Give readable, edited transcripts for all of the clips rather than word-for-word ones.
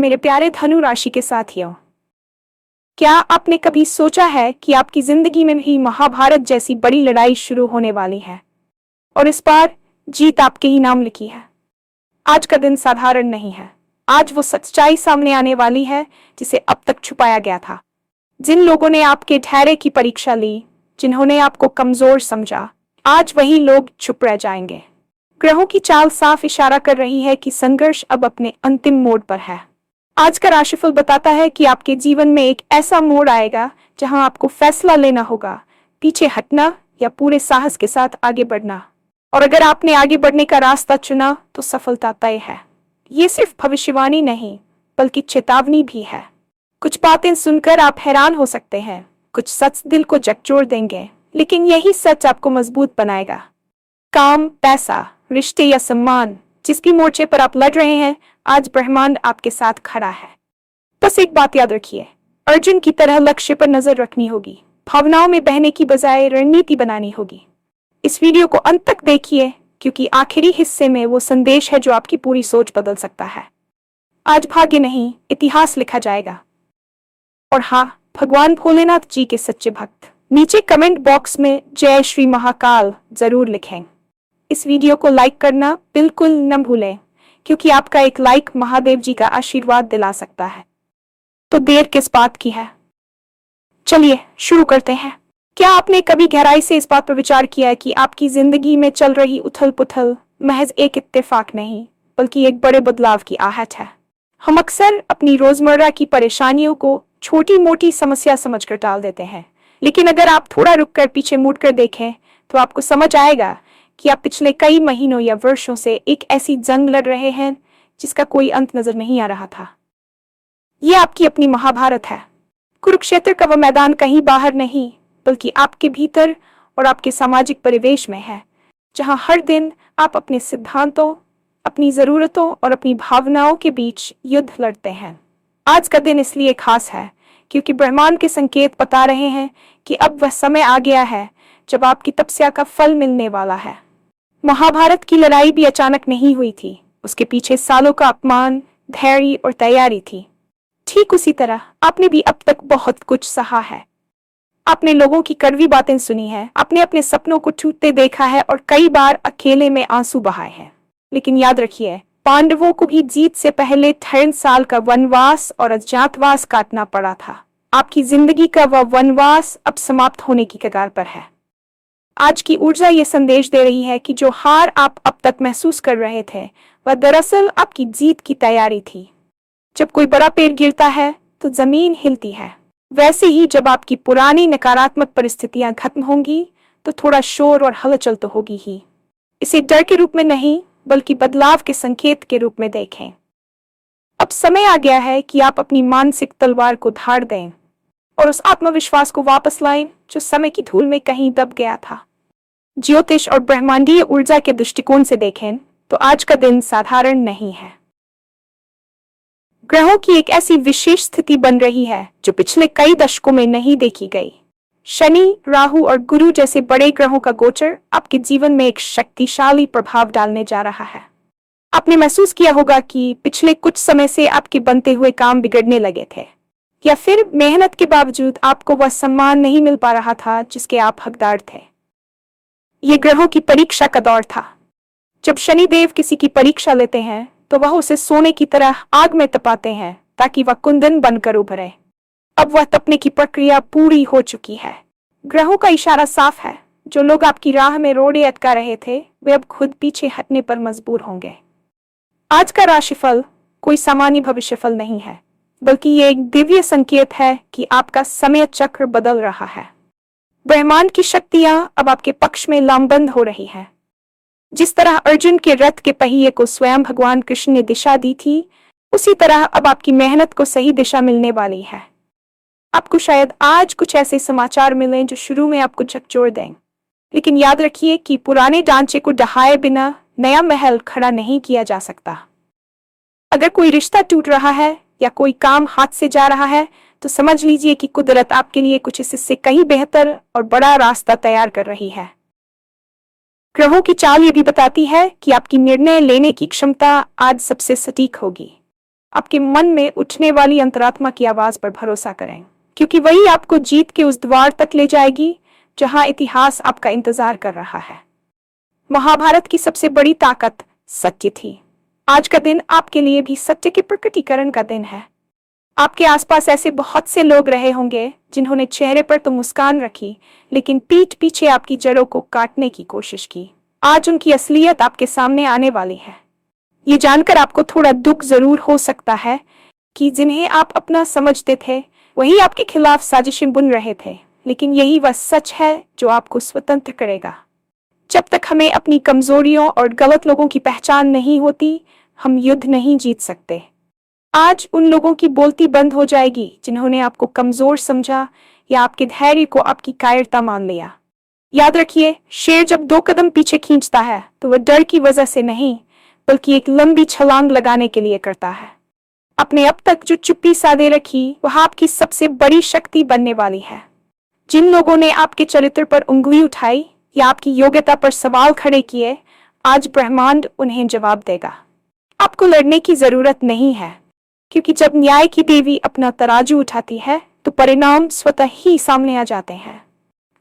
मेरे प्यारे धनु राशि के साथियों, क्या आपने कभी सोचा है कि आपकी जिंदगी में भी महाभारत जैसी बड़ी लड़ाई शुरू होने वाली है और इस बार जीत आपके ही नाम लिखी है। आज का दिन साधारण नहीं है। आज वो सच्चाई सामने आने वाली है जिसे अब तक छुपाया गया था। जिन लोगों ने आपके धैर्य की परीक्षा ली, जिन्होंने आपको कमजोर समझा, आज वही लोग चुप रह जाएंगे। ग्रहों की चाल साफ इशारा कर रही है कि संघर्ष अब अपने अंतिम मोड़ पर है। आज का राशिफल बताता है कि आपके जीवन में एक ऐसा मोड़ आएगा जहां आपको फैसला लेना होगा, पीछे हटना या पूरे साहस के साथ आगे बढ़ना। और अगर आपने आगे बढ़ने का रास्ता चुना तो सफलता तय है। ये सिर्फ भविष्यवाणी नहीं बल्कि चेतावनी भी है। कुछ बातें सुनकर आप हैरान हो सकते हैं, कुछ सच दिल को झकझोर देंगे, लेकिन यही सच आपको मजबूत बनाएगा। काम, पैसा, रिश्ते या सम्मान, जिस भी मोर्चे पर आप लड़ रहे हैं, आज ब्रह्मांड आपके साथ खड़ा है। बस एक बात याद रखिए, अर्जुन की तरह लक्ष्य पर नजर रखनी होगी। भावनाओं में बहने की बजाय रणनीति बनानी होगी। इस वीडियो को अंत तक देखिए क्योंकि आखिरी हिस्से में वो संदेश है जो आपकी पूरी सोच बदल सकता है। आज भाग्य नहीं, इतिहास लिखा जाएगा। और हाँ, भगवान भोलेनाथ जी के सच्चे भक्त नीचे कमेंट बॉक्स में जय श्री महाकाल जरूर लिखें। इस वीडियो को लाइक करना बिल्कुल न भूलें क्योंकि आपका एक लाइक महादेव जी का आशीर्वाद दिला सकता है। तो देर किस बात की है, चलिए शुरू करते हैं। क्या आपने कभी गहराई से इस बात पर विचार किया है कि आपकी जिंदगी में चल रही उथल पुथल महज एक इत्तेफाक नहीं बल्कि एक बड़े बदलाव की आहट है। हम अक्सर अपनी रोजमर्रा की परेशानियों को छोटी मोटी समस्या समझकर टाल देते हैं, लेकिन अगर आप थोड़ा रुककर पीछे मुड़कर देखें तो आपको समझ आएगा कि आप पिछले कई महीनों या वर्षों से एक ऐसी जंग लड़ रहे हैं जिसका कोई अंत नजर नहीं आ रहा था। यह आपकी अपनी महाभारत है। कुरुक्षेत्र का वह मैदान कहीं बाहर नहीं बल्कि आपके भीतर और आपके सामाजिक परिवेश में है, जहां हर दिन आप अपने सिद्धांतों, अपनी जरूरतों और अपनी भावनाओं के बीच युद्ध लड़ते हैं। आज का दिन इसलिए खास है क्योंकि ब्रह्मांड के संकेत बता रहे हैं कि अब वह समय आ गया है जब आपकी तपस्या का फल मिलने वाला है। महाभारत की लड़ाई भी अचानक नहीं हुई थी। उसके पीछे सालों का अपमान, धैर्य और तैयारी थी। ठीक उसी तरह आपने भी अब तक बहुत कुछ सहा है। आपने लोगों की कड़वी बातें सुनी है, आपने अपने सपनों को टूटते देखा है और कई बार अकेले में आंसू बहाए हैं। लेकिन याद रखिए, पांडवों को भी जीत से पहले 13 साल का वनवास और अज्ञातवास काटना पड़ा था। आपकी जिंदगी का वह वनवास अब समाप्त होने की कगार पर है। आज की ऊर्जा ये संदेश दे रही है कि जो हार आप अब तक महसूस कर रहे थे वह दरअसल आपकी जीत की तैयारी थी। जब कोई बड़ा पेड़ गिरता है तो जमीन हिलती है, वैसे ही जब आपकी पुरानी नकारात्मक परिस्थितियां खत्म होंगी तो थोड़ा शोर और हलचल तो होगी ही। इसे डर के रूप में नहीं बल्कि बदलाव के संकेत के रूप में देखें। अब समय आ गया है कि आप अपनी मानसिक तलवार को धार दें और उस आत्मविश्वास को वापस लाएं जो समय की धूल में कहीं दब गया था। ज्योतिष और ब्रह्मांडीय ऊर्जा के दृष्टिकोण से देखें तो आज का दिन साधारण नहीं है। ग्रहों की एक ऐसी विशेष स्थिति बन रही है जो पिछले कई दशकों में नहीं देखी गई। शनि, राहु और गुरु जैसे बड़े ग्रहों का गोचर आपके जीवन में एक शक्तिशाली प्रभाव डालने जा रहा है। आपने महसूस किया होगा कि पिछले कुछ समय से आपके बनते हुए काम बिगड़ने लगे थे, या फिर मेहनत के बावजूद आपको वह सम्मान नहीं मिल पा रहा था जिसके आप हकदार थे। ये ग्रहों की परीक्षा का दौर था। जब शनिदेव किसी की परीक्षा लेते हैं तो वह उसे सोने की तरह आग में तपाते हैं ताकि वह कुंदन बनकर उभरे। अब वह तपने की प्रक्रिया पूरी हो चुकी है। ग्रहों का इशारा साफ है, जो लोग आपकी राह में रोड़े अटका रहे थे वे अब खुद पीछे हटने पर मजबूर होंगे। आज का राशिफल कोई सामान्य भविष्यफल नहीं है बल्कि ये एक दिव्य संकेत है कि आपका समय चक्र बदल रहा है। ब्रह्मांड की शक्तियां अब आपके पक्ष में लामबंद हो रही हैं। जिस तरह अर्जुन के रथ के पहिए को स्वयं भगवान कृष्ण ने दिशा दी थी, उसी तरह अब आपकी मेहनत को सही दिशा मिलने वाली है। आपको शायद आज कुछ ऐसे समाचार मिलें जो शुरू में आपको झकझोर दें, लेकिन याद रखिए कि पुराने ढांचे को ढहाए बिना नया महल खड़ा नहीं किया जा सकता। अगर कोई रिश्ता टूट रहा है या कोई काम हाथ से जा रहा है तो समझ लीजिए कि कुदरत आपके लिए कुछ इससे कहीं बेहतर और बड़ा रास्ता तैयार कर रही है। ग्रहों की चाल ये भी बताती है कि आपकी निर्णय लेने की क्षमता आज सबसे सटीक होगी। आपके मन में उठने वाली अंतरात्मा की आवाज पर भरोसा करें, क्योंकि वही आपको जीत के उस द्वार तक ले जाएगी जहां इतिहास आपका इंतजार कर रहा है। महाभारत की सबसे बड़ी ताकत सत्य थी। आज का दिन आपके लिए भी सत्य के प्रकटीकरण का दिन है। आपके आसपास ऐसे बहुत से लोग रहे होंगे जिन्होंने चेहरे पर तो मुस्कान रखी, लेकिन पीठ पीछे आपकी जड़ों को काटने की कोशिश की। आज उनकी असलियत आपके सामने आने वाली है। ये जानकर आपको थोड़ा दुख जरूर हो सकता है कि जिन्हें आप अपना समझते थे वही आपके खिलाफ साजिशें बुन रहे थे, लेकिन यही वह सच है जो आपको स्वतंत्र करेगा। जब तक हमें अपनी कमजोरियों और गलत लोगों की पहचान नहीं होती, हम युद्ध नहीं जीत सकते। आज उन लोगों की बोलती बंद हो जाएगी जिन्होंने आपको कमजोर समझा या आपके धैर्य को आपकी कायरता मान लिया। याद रखिए, शेर जब 2 कदम पीछे खींचता है तो वह डर की वजह से नहीं, बल्कि एक लंबी छलांग लगाने के लिए करता है। अपने अब तक जो चुप्पी साधे रखी वह आपकी सबसे बड़ी शक्ति बनने वाली है। जिन लोगों ने आपके चरित्र पर उंगली उठाई या आपकी योग्यता पर सवाल खड़े किए, आज ब्रह्मांड उन्हें जवाब देगा। आपको लड़ने की जरूरत नहीं है, क्योंकि जब न्याय की देवी अपना तराजू उठाती है तो परिणाम स्वतः ही सामने आ जाते हैं।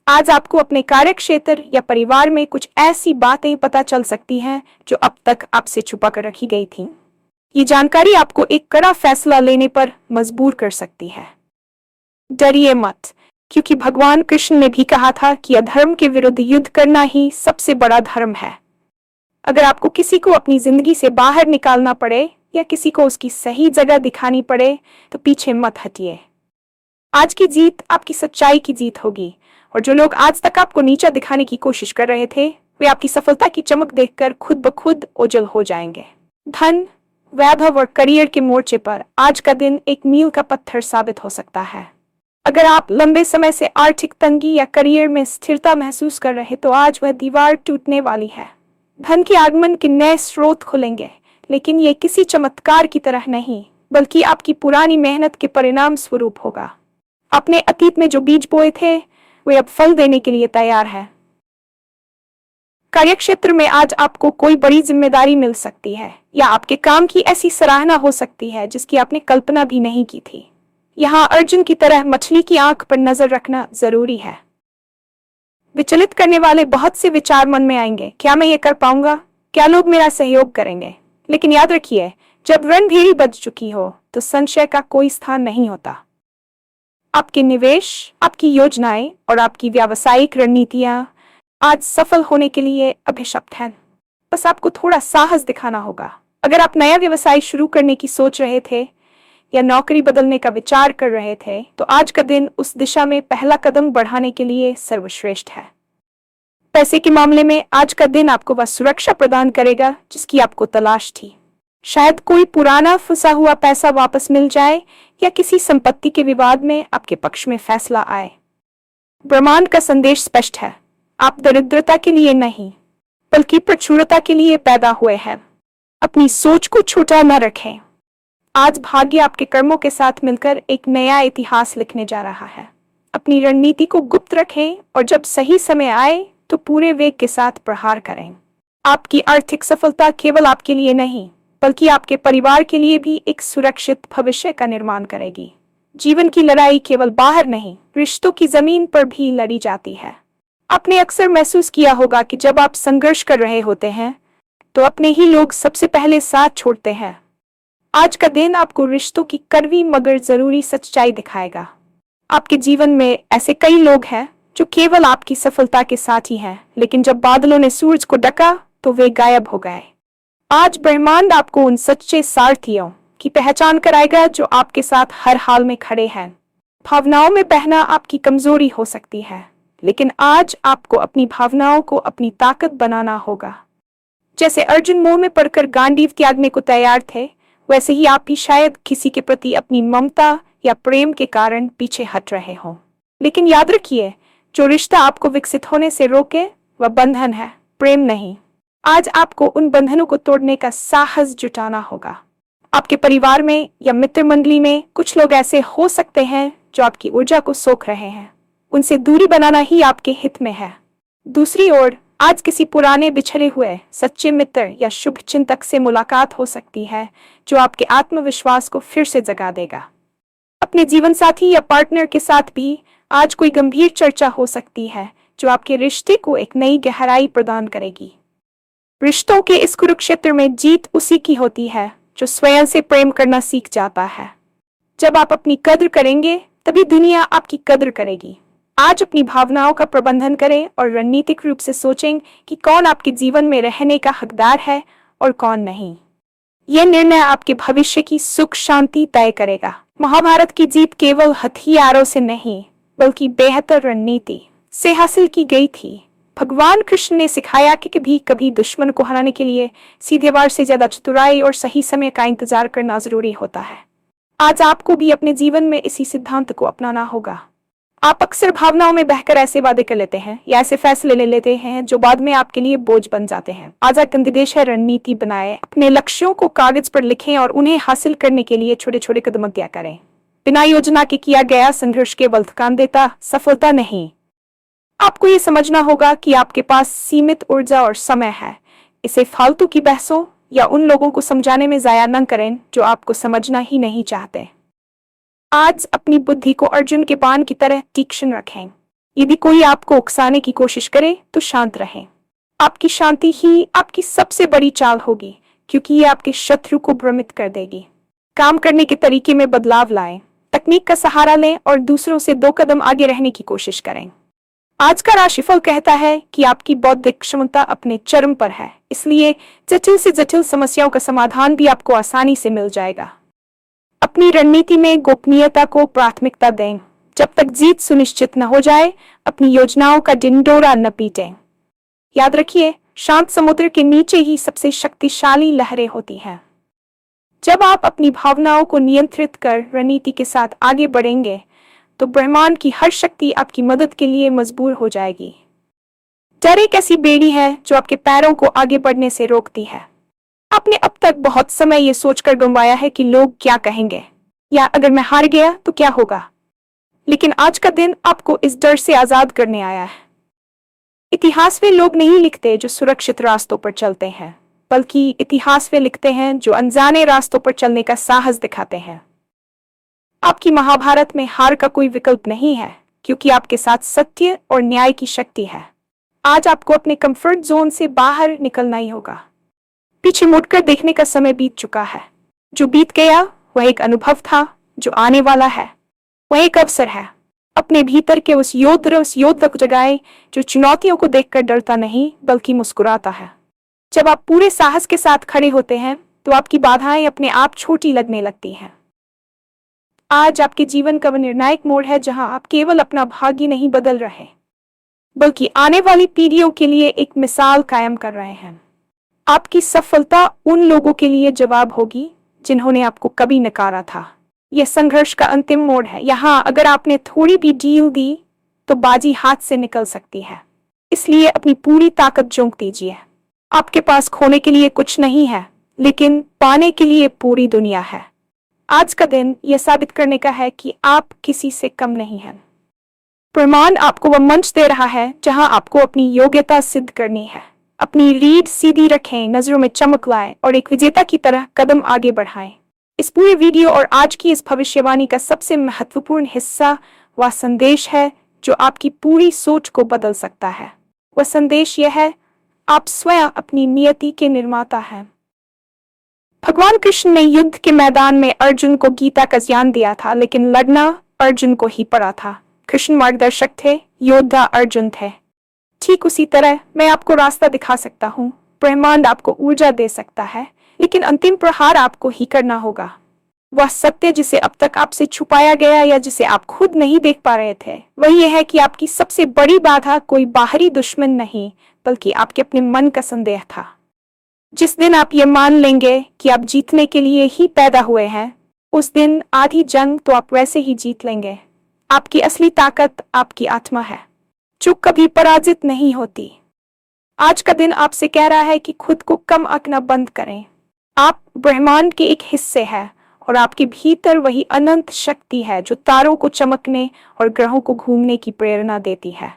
आज आपको अपने कार्यक्षेत्र या परिवार में कुछ ऐसी बातें पता चल सकती हैं जो अब तक आपसे छुपा कर रखी गई थीं। ये जानकारी आपको एक कड़ा फैसला लेने पर मजबूर कर सकती है। डरिए मत, क्योंकि भगवान कृष्ण ने भी कहा था कि अधर्म के विरुद्ध युद्ध करना ही सबसे बड़ा धर्म है। अगर आपको किसी को अपनी जिंदगी से बाहर निकालना पड़े या किसी को उसकी सही जगह दिखानी पड़े तो पीछे मत हटिए। आज की जीत आपकी सच्चाई की जीत होगी, और जो लोग आज तक आपको नीचा दिखाने की कोशिश कर रहे थे वे आपकी सफलता की चमक देखकर खुद ब खुद ओझल हो जाएंगे। धन, वैभव और करियर के मोर्चे पर आज का दिन एक मील का पत्थर साबित हो सकता है। अगर आप लंबे समय से आर्थिक तंगी या करियर में स्थिरता महसूस कर रहे तो आज वह दीवार टूटने वाली है। धन के आगमन के नए स्रोत खुलेंगे, लेकिन ये किसी चमत्कार की तरह नहीं, बल्कि आपकी पुरानी मेहनत के परिणाम स्वरूप होगा। अपने अतीत में जो बीज बोए थे वे अब फल देने के लिए तैयार है। कार्यक्षेत्र में आज आपको कोई बड़ी जिम्मेदारी मिल सकती है या आपके काम की ऐसी सराहना हो सकती है जिसकी आपने कल्पना भी नहीं की थी। यहाँ अर्जुन की तरह मछली की आंख पर नजर रखना जरूरी है। विचलित करने वाले बहुत से विचार मन में आएंगे, क्या मैं ये कर पाऊंगा, क्या लोग मेरा सहयोग करेंगे। लेकिन याद रखिए, जब रणभेरी बज चुकी हो तो संशय का कोई स्थान नहीं होता। आपके निवेश, आपकी योजनाएं और आपकी व्यावसायिक रणनीतियां आज सफल होने के लिए अभिशप्त हैं। बस आपको थोड़ा साहस दिखाना होगा। अगर आप नया व्यवसाय शुरू करने की सोच रहे थे या नौकरी बदलने का विचार कर रहे थे तो आज का दिन उस दिशा में पहला कदम बढ़ाने के लिए सर्वश्रेष्ठ है। पैसे के मामले में आज का दिन आपको वह सुरक्षा प्रदान करेगा जिसकी आपको तलाश थी। शायद कोई पुराना फंसा हुआ पैसा वापस मिल जाए या किसी संपत्ति के विवाद में आपके पक्ष में फैसला आए। ब्रह्मांड का संदेश स्पष्ट है, आप दरिद्रता के लिए नहीं बल्कि प्रचुरता के लिए पैदा हुए हैं। अपनी सोच को छोटा न रखें। आज भाग्य आपके कर्मों के साथ मिलकर एक नया इतिहास लिखने जा रहा है। अपनी रणनीति को गुप्त रखें और जब सही समय आए तो पूरे वेग के साथ प्रहार करें। आपकी आर्थिक सफलता केवल आपके लिए नहीं बल्कि आपके परिवार के लिए भी एक सुरक्षित भविष्य का निर्माण करेगी। जीवन की लड़ाई केवल बाहर नहीं, रिश्तों की जमीन पर भी लड़ी जाती है। आपने अक्सर महसूस किया होगा कि जब आप संघर्ष कर रहे होते हैं तो अपने ही लोग सबसे पहले साथ छोड़ते हैं। आज का दिन आपको रिश्तों की कड़वी मगर जरूरी सच्चाई दिखाएगा। आपके जीवन में ऐसे कई लोग हैं जो केवल आपकी सफलता के साथ ही हैं, लेकिन जब बादलों ने सूरज को ढका तो वे गायब हो गए। आज ब्रह्मांड आपको उन सच्चे सारथियों की पहचान कराएगा जो आपके साथ हर हाल में खड़े हैं। भावनाओं में बहना आपकी कमजोरी हो सकती है, लेकिन आज आपको अपनी भावनाओं को अपनी ताकत बनाना होगा। जैसे अर्जुन मोह में पड़कर गांडीव त्यागने को तैयार थे, वैसे ही आप भी शायद किसी के प्रति अपनी ममता या प्रेम के कारण पीछे हट रहे हों। लेकिन याद रखिए, जो रिश्ता आपको विकसित होने से रोके वह बंधन है, प्रेम नहीं। आज आपको उन बंधनों को तोड़ने का साहस जुटाना होगा। आपके परिवार में या मित्र मंडली में कुछ लोग ऐसे हो सकते हैं जो आपकी ऊर्जा को सोख रहे हैं। उनसे दूरी बनाना ही आपके हित में है। दूसरी ओर, आज किसी पुराने बिछड़े हुए सच्चे मित्र या शुभ चिंतक से मुलाकात हो सकती है जो आपके आत्मविश्वास को फिर से जगा देगा। अपने जीवन साथी या पार्टनर के साथ भी आज कोई गंभीर चर्चा हो सकती है जो आपके रिश्ते को एक नई गहराई प्रदान करेगी। रिश्तों के इस कुरुक्षेत्र में जीत उसी की होती है जो स्वयं से प्रेम करना सीख जाता है। जब आप अपनी कद्र करेंगे तभी दुनिया आपकी कद्र करेगी। आज अपनी भावनाओं का प्रबंधन करें और रणनीतिक रूप से सोचें कि कौन आपके जीवन में रहने का हकदार है और कौन नहीं। यह निर्णय आपके भविष्य की सुख शांति तय करेगा। महाभारत की जीत केवल हथियारों से नहीं बल्कि बेहतर रणनीति से हासिल की गई थी। भगवान कृष्ण ने सिखाया कि कभी दुश्मन को हराने के लिए सीधे वार से ज्यादा चतुराई और सही समय का इंतजार करना जरूरी होता है। आज आपको भी अपने जीवन में इसी सिद्धांत को अपनाना होगा। आप अक्सर भावनाओं में बहकर ऐसे वादे कर लेते हैं या ऐसे फैसले ले लेते हैं जो बाद में आपके लिए बोझ बन जाते हैं। आज एक निर्देश है, रणनीति बनाएं, अपने लक्ष्यों को कागज पर लिखें और उन्हें हासिल करने के लिए छोटे छोटे कदम तय करें। बिना योजना के किया गया संघर्ष केवल थकान देता, सफलता नहीं। आपको ये समझना होगा कि आपके पास सीमित ऊर्जा और समय है। इसे फालतू की बहसों या उन लोगों को समझाने में जाया न करें जो आपको समझना ही नहीं चाहते। आज अपनी बुद्धि को अर्जुन के बाण की तरह तीक्ष्ण रखें। यदि कोई आपको उकसाने की कोशिश करे तो शांत रहें। आपकी शांति ही आपकी सबसे बड़ी चाल होगी क्योंकि ये आपके शत्रु को भ्रमित कर देगी। काम करने के तरीके में बदलाव लाएं, तकनीक का सहारा लें और दूसरों से 2 कदम आगे रहने की कोशिश करें। आज का राशिफल कहता है कि आपकी बौद्धिक क्षमता अपने चरम पर है, इसलिए जटिल से जटिल समस्याओं का समाधान भी आपको आसानी से मिल जाएगा। अपनी रणनीति में गोपनीयता को प्राथमिकता दें। जब तक जीत सुनिश्चित न हो जाए अपनी योजनाओं का ढिंढोरा न पीटें। याद रखिए, शांत समुद्र के नीचे ही सबसे शक्तिशाली लहरें होती हैं। जब आप अपनी भावनाओं को नियंत्रित कर रणनीति के साथ आगे बढ़ेंगे तो ब्रह्मांड की हर शक्ति आपकी मदद के लिए मजबूर हो जाएगी। डर एक ऐसी बेड़ी है जो आपके पैरों को आगे बढ़ने से रोकती है। आपने अब तक बहुत समय ये सोचकर गंवाया है कि लोग क्या कहेंगे या अगर मैं हार गया तो क्या होगा, लेकिन आज का दिन आपको इस डर से आजाद करने आया है। इतिहास वे लोग नहीं लिखते जो सुरक्षित रास्तों पर चलते हैं, बल्कि इतिहास वे लिखते हैं जो अनजाने रास्तों पर चलने का साहस दिखाते हैं। आपकी महाभारत में हार का कोई विकल्प नहीं है क्योंकि आपके साथ सत्य और न्याय की शक्ति है। आज आपको अपने कंफर्ट जोन से बाहर निकलना ही होगा। पीछे मुड़कर देखने का समय बीत चुका है। जो बीत गया वह एक अनुभव था, जो आने वाला है वह एक अवसर है। अपने भीतर के उस योद्धा को जगाएं जो चुनौतियों को देखकर डरता नहीं बल्कि मुस्कुराता है। जब आप पूरे साहस के साथ खड़े होते हैं तो आपकी बाधाएं अपने आप छोटी लगने लगती हैं। आज आपके जीवन का वह निर्णायक मोड़ है जहां आप केवल अपना भाग्य नहीं बदल रहे बल्कि आने वाली पीढ़ियों के लिए एक मिसाल कायम कर रहे हैं। आपकी सफलता उन लोगों के लिए जवाब होगी जिन्होंने आपको कभी नकारा था। यह संघर्ष का अंतिम मोड़ है। यहाँ अगर आपने थोड़ी भी ढील दी तो बाजी हाथ से निकल सकती है, इसलिए अपनी पूरी ताकत झोंक दीजिए। आपके पास खोने के लिए कुछ नहीं है लेकिन पाने के लिए पूरी दुनिया है। आज का दिन यह साबित करने का है कि आप किसी से कम नहीं हैं। प्रमाण आपको वह मंच दे रहा है जहां आपको अपनी योग्यता सिद्ध करनी है। अपनी रीढ़ सीधी रखें, नजरों में चमक लाएं और एक विजेता की तरह कदम आगे बढ़ाएं। इस पूरे वीडियो और आज की इस भविष्यवाणी का सबसे महत्वपूर्ण हिस्सा वह संदेश है जो आपकी पूरी सोच को बदल सकता है। वह संदेश यह है, आप स्वयं अपनी नियति के निर्माता हैं। भगवान कृष्ण ने युद्ध के मैदान में अर्जुन को गीता का ज्ञान दिया था, लेकिन लड़ना अर्जुन को ही पड़ा था। कृष्ण मार्गदर्शक थे, योद्धा अर्जुन थे। ठीक उसी तरह मैं आपको रास्ता दिखा सकता हूँ, ब्रह्मांड आपको ऊर्जा दे सकता है, लेकिन अंतिम प्रहार आपको ही करना होगा। वह सत्य जिसे अब तक आपसे छुपाया गया या जिसे आप खुद नहीं देख पा रहे थे, वह यह है कि आपकी सबसे बड़ी बाधा कोई बाहरी दुश्मन नहीं बल्कि आपके अपने मन का संदेह था। जिस दिन आप ये मान लेंगे कि आप जीतने के लिए ही पैदा हुए हैं, उस दिन आधी जंग तो आप वैसे ही जीत लेंगे। आपकी असली ताकत आपकी आत्मा है जो कभी पराजित नहीं होती। आज का दिन आपसे कह रहा है कि खुद को कम आंकना बंद करें। आप ब्रह्मांड के एक हिस्से हैं और आपके भीतर वही अनंत शक्ति है जो तारों को चमकने और ग्रहों को घूमने की प्रेरणा देती है।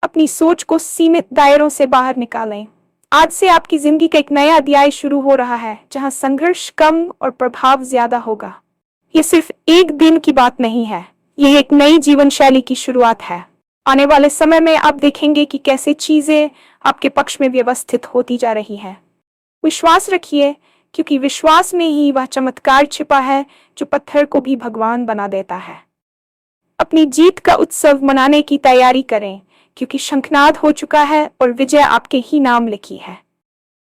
अपनी सोच को सीमित दायरों से बाहर निकालें। आज से आपकी जिंदगी का एक नया अध्याय शुरू हो रहा है, जहां संघर्ष कम और प्रभाव ज्यादा होगा। ये सिर्फ एक दिन की बात नहीं है, ये एक नई जीवन शैली की शुरुआत है। आने वाले समय में आप देखेंगे कि कैसे चीजें आपके पक्ष में व्यवस्थित होती जा रही हैं। विश्वास रखिए, क्योंकि विश्वास में ही वह चमत्कार छिपा है जो पत्थर को भी भगवान बना देता है। अपनी जीत का उत्सव मनाने की तैयारी करें, क्योंकि शंखनाद हो चुका है और विजय आपके ही नाम लिखी है।